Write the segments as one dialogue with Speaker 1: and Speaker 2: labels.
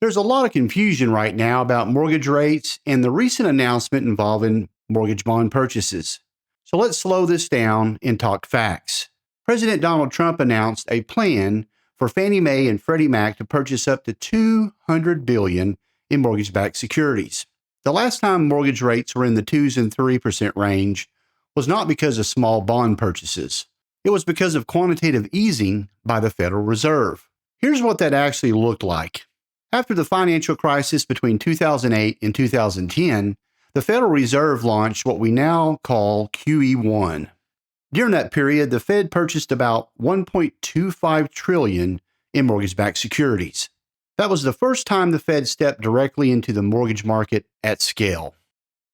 Speaker 1: There's a lot of confusion right now about mortgage rates and the recent announcement involving mortgage bond purchases. So let's slow this down and talk facts. President Donald Trump announced a plan for Fannie Mae and Freddie Mac to purchase up to $200 billion in mortgage-backed securities. The last time mortgage rates were in the 2 and 3% range was not because of small bond purchases. It was because of quantitative easing by the Federal Reserve. Here's what that actually looked like. After the financial crisis between 2008 and 2010, the Federal Reserve launched what we now call QE1. During that period, the Fed purchased about $1.25 trillion in mortgage-backed securities. That was the first time the Fed stepped directly into the mortgage market at scale.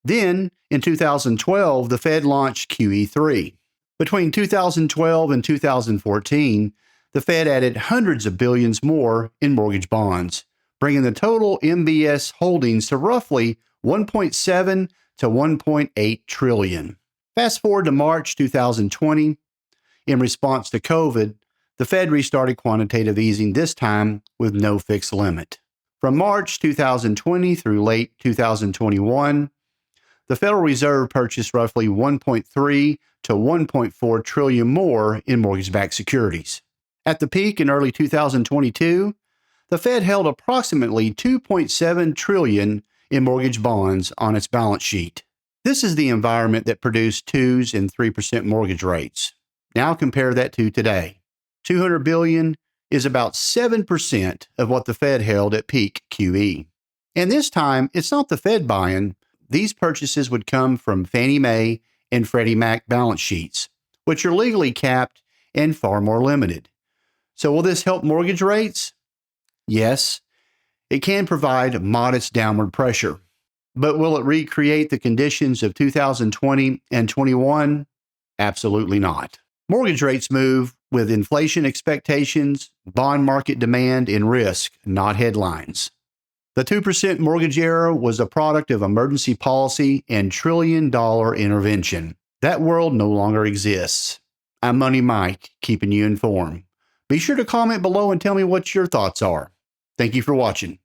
Speaker 1: Then, in 2012, the Fed launched QE3. Between 2012 and 2014, the Fed added hundreds of billions more in mortgage bonds, bringing the total MBS holdings to roughly 1.7 to 1.8 trillion. Fast forward to March 2020. In response to COVID, the Fed restarted quantitative easing, this time with no fixed limit. From March 2020 through late 2021, the Federal Reserve purchased roughly 1.3 to 1.4 trillion more in mortgage-backed securities. At the peak in early 2022, the Fed held approximately 2.7 trillion in mortgage bonds on its balance sheet. This is the environment that produced 2 and 3% mortgage rates. Now compare that to today. $200 billion is about 7% of what the Fed held at peak QE. And this time, it's not the Fed buying. These purchases would come from Fannie Mae and Freddie Mac balance sheets, which are legally capped and far more limited. So will this help mortgage rates? Yes, it can provide modest downward pressure. But will it recreate the conditions of 2020 and 21? Absolutely not. Mortgage rates move with inflation expectations, bond market demand, and risk, not headlines. The 2% mortgage era was a product of emergency policy and trillion-dollar intervention. That world no longer exists. I'm Money Mike, keeping you informed. Be sure to comment below and tell me what your thoughts are. Thank you for watching.